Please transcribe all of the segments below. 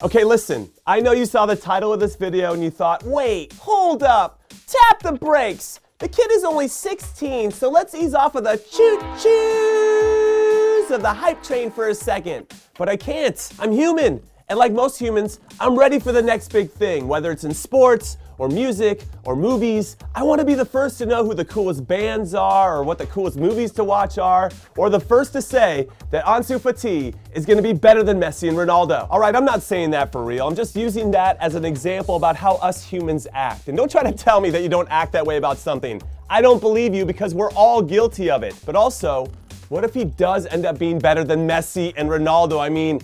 Okay, listen, I know you saw the title of this video and you thought, wait, hold up, tap the brakes. The kid is only 16, so let's ease off of the choo-choos of the hype train for a second. But I can't, I'm human. And like most humans, I'm ready for the next big thing, whether it's in sports, or music, or movies. I want to be the first to know who the coolest bands are, or what the coolest movies to watch are, or the first to say that Ansu Fati is going to be better than Messi and Ronaldo. All right, I'm not saying that for real. I'm just using that as an example about how us humans act. And don't try to tell me that you don't act that way about something. I don't believe you because we're all guilty of it. But also, what if he does end up being better than Messi and Ronaldo? I mean,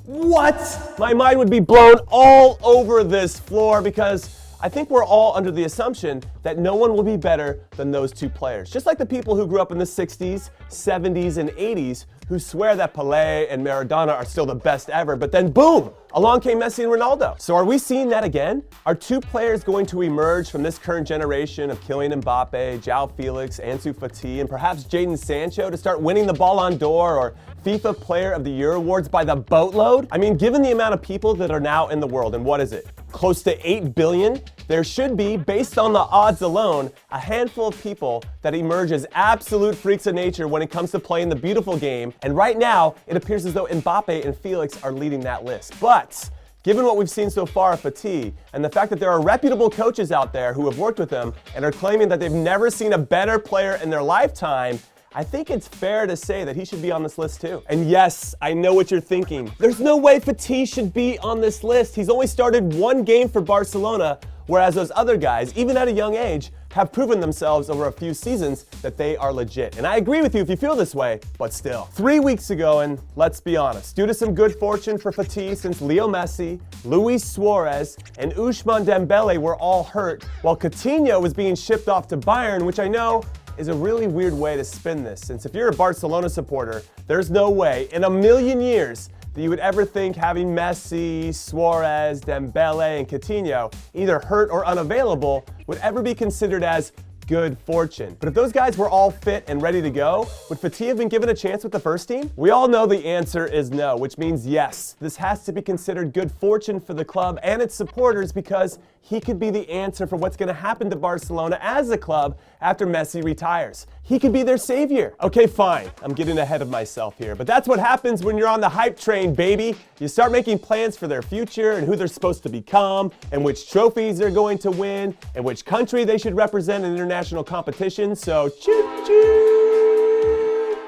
what? My mind would be blown all over this floor because I think we're all under the assumption that no one will be better than those two players. Just like the people who grew up in the 60s, 70s, and 80s who swear that Pelé and Maradona are still the best ever, but then boom, along came Messi and Ronaldo. So are we seeing that again? Are two players going to emerge from this current generation of Kylian Mbappe, João Felix, Ansu Fati, and perhaps Jadon Sancho to start winning the Ballon d'Or or FIFA Player of the Year awards by the boatload? I mean, given the amount of people that are now in the world, and what is it? Close to 8 billion, there should be, based on the odds alone, a handful of people that emerge as absolute freaks of nature when it comes to playing the beautiful game. And right now, it appears as though Mbappe and Felix are leading that list. But given what we've seen so far of Fati, and the fact that there are reputable coaches out there who have worked with him and are claiming that they've never seen a better player in their lifetime, I think it's fair to say that he should be on this list too. And yes, I know what you're thinking. There's no way Fati should be on this list. He's only started one game for Barcelona, whereas those other guys, even at a young age, have proven themselves over a few seasons that they are legit. And I agree with you if you feel this way, but still. 3 weeks ago, and let's be honest, due to some good fortune for Fati since Leo Messi, Luis Suarez, and Ousmane Dembele were all hurt, while Coutinho was being shipped off to Bayern, which I know is a really weird way to spin this, since if you're a Barcelona supporter, there's no way in a million years that you would ever think having Messi, Suarez, Dembele, and Coutinho either hurt or unavailable would ever be considered as good fortune. But if those guys were all fit and ready to go, would Fati have been given a chance with the first team? We all know the answer is no, which means yes, this has to be considered good fortune for the club and its supporters because he could be the answer for what's going to happen to Barcelona as a club after Messi retires. He could be their savior. Okay, fine, I'm getting ahead of myself here, but that's what happens when you're on the hype train, baby. You start making plans for their future and who they're supposed to become and which trophies they're going to win and which country they should represent in international competition, so choo-choo.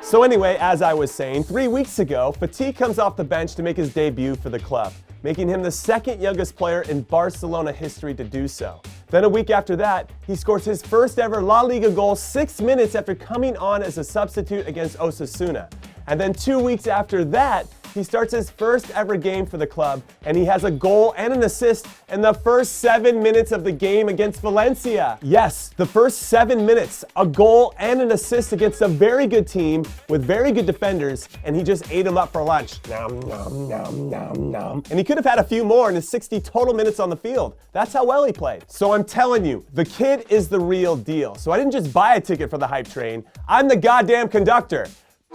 So anyway, as I was saying, 3 weeks ago, Fati comes off the bench to make his debut for the club, making him the second youngest player in Barcelona history to do so. Then a week after that, he scores his first ever La Liga goal 6 minutes after coming on as a substitute against Osasuna. And then 2 weeks after that, he starts his first ever game for the club, and he has a goal and an assist in the first 7 minutes of the game against Valencia. Yes, the first 7 minutes, a goal and an assist against a very good team with very good defenders, and he just ate them up for lunch. Nom, nom, nom, nom, nom. And he could have had a few more in his 60 total minutes on the field. That's how well he played. So I'm telling you, the kid is the real deal. So I didn't just buy a ticket for the hype train, I'm the goddamn conductor.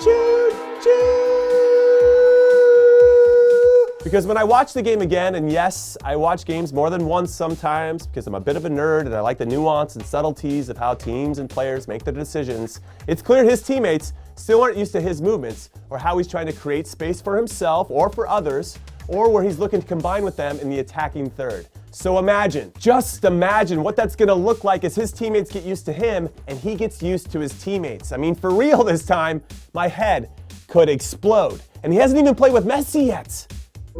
Choo-choo! Because when I watch the game again, and yes, I watch games more than once sometimes because I'm a bit of a nerd and I like the nuance and subtleties of how teams and players make their decisions, it's clear his teammates still aren't used to his movements or how he's trying to create space for himself or for others, or where he's looking to combine with them in the attacking third. So imagine, just imagine what that's gonna look like as his teammates get used to him and he gets used to his teammates. I mean, for real this time, my head could explode. And he hasn't even played with Messi yet.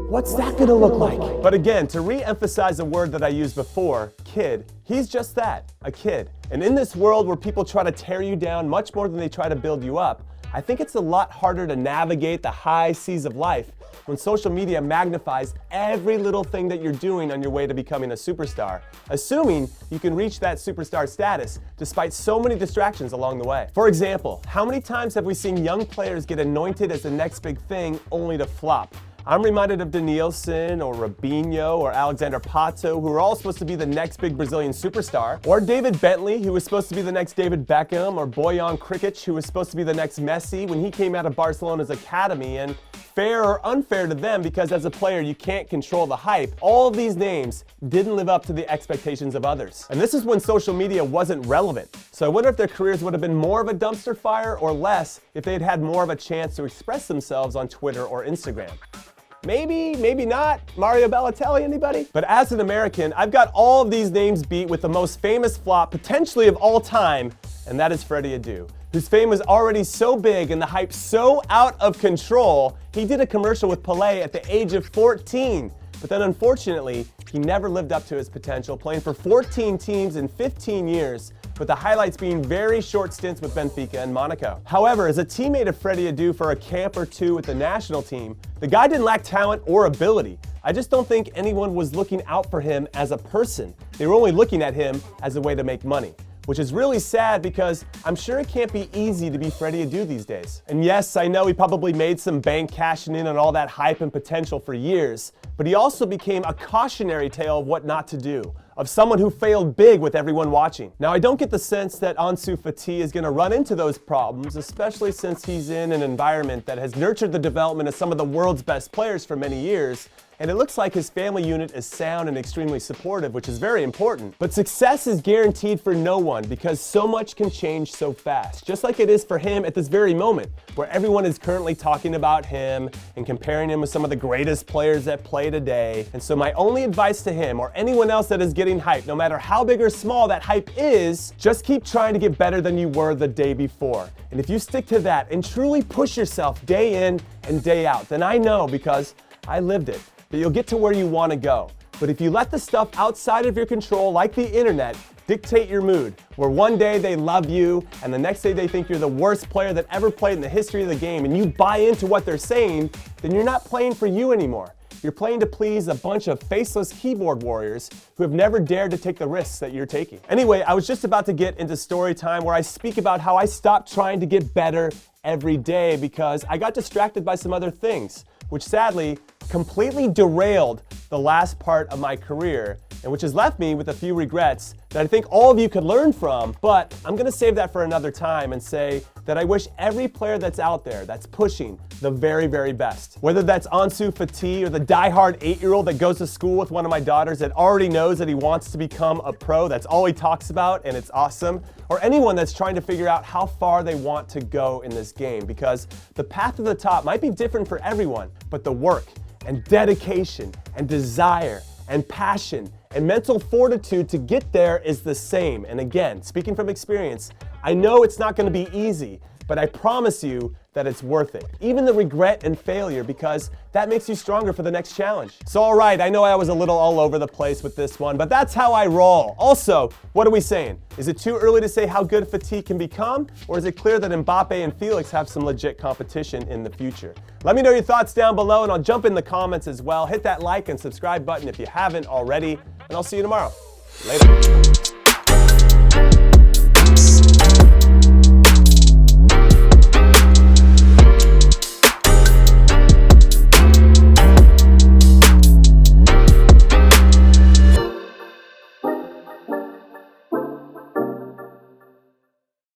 What's that gonna look like? But again, to re-emphasize a word that I used before, kid, he's just that, a kid. And in this world where people try to tear you down much more than they try to build you up, I think it's a lot harder to navigate the high seas of life when social media magnifies every little thing that you're doing on your way to becoming a superstar, assuming you can reach that superstar status despite so many distractions along the way. For example, how many times have we seen young players get anointed as the next big thing only to flop? I'm reminded of Denilson or Robinho or Alexander Pato, who are all supposed to be the next big Brazilian superstar, or David Bentley, who was supposed to be the next David Beckham, or Bojan Krikic, who was supposed to be the next Messi when he came out of Barcelona's academy and fair or unfair to them because as a player you can't control the hype. All of these names didn't live up to the expectations of others. And this is when social media wasn't relevant. So I wonder if their careers would have been more of a dumpster fire or less if they'd had more of a chance to express themselves on Twitter or Instagram. Maybe, maybe not. Mario Balotelli, anybody? But as an American, I've got all of these names beat with the most famous flop potentially of all time, and that is Freddie Adu, whose fame was already so big and the hype so out of control, he did a commercial with Pelé at the age of 14. But then unfortunately, he never lived up to his potential, playing for 14 teams in 15 years, with the highlights being very short stints with Benfica and Monaco. However, as a teammate of Freddie Adu for a camp or two with the national team, the guy didn't lack talent or ability. I just don't think anyone was looking out for him as a person. They were only looking at him as a way to make money, which is really sad because I'm sure it can't be easy to be Freddie Adu these days. And yes, I know he probably made some bank cashing in on all that hype and potential for years, but he also became a cautionary tale of what not to do, of someone who failed big with everyone watching. Now, I don't get the sense that Ansu Fati is gonna run into those problems, especially since he's in an environment that has nurtured the development of some of the world's best players for many years, and it looks like his family unit is sound and extremely supportive, which is very important. But success is guaranteed for no one because so much can change so fast, just like it is for him at this very moment, where everyone is currently talking about him and comparing him with some of the greatest players that play today. And so my only advice to him or anyone else that is getting hype, no matter how big or small that hype is, just keep trying to get better than you were the day before. And if you stick to that and truly push yourself day in and day out, then I know, because I lived it, that you'll get to where you want to go. But if you let the stuff outside of your control, like the internet, dictate your mood, where one day they love you and the next day they think you're the worst player that ever played in the history of the game, and you buy into what they're saying, then you're not playing for you anymore. You're playing to please a bunch of faceless keyboard warriors who have never dared to take the risks that you're taking. Anyway, I was just about to get into story time where I speak about how I stopped trying to get better every day because I got distracted by some other things, which sadly completely derailed the last part of my career, and which has left me with a few regrets that I think all of you could learn from. But I'm gonna save that for another time and say that I wish every player that's out there that's pushing the very, very best, whether that's Ansu Fati or the diehard 8-year-old that goes to school with one of my daughters that already knows that he wants to become a pro, that's all he talks about and it's awesome, or anyone that's trying to figure out how far they want to go in this game, because the path to the top might be different for everyone, but the work and dedication and desire and passion and mental fortitude to get there is the same. And again, speaking from experience, I know it's not going to be easy, but I promise you that it's worth it. Even the regret and failure, because that makes you stronger for the next challenge. So all right, I know I was a little all over the place with this one, but that's how I roll. Also, what are we saying? Is it too early to say how good Fati can become? Or is it clear that Mbappe and Felix have some legit competition in the future? Let me know your thoughts down below, and I'll jump in the comments as well. Hit that like and subscribe button if you haven't already, and I'll see you tomorrow. Later.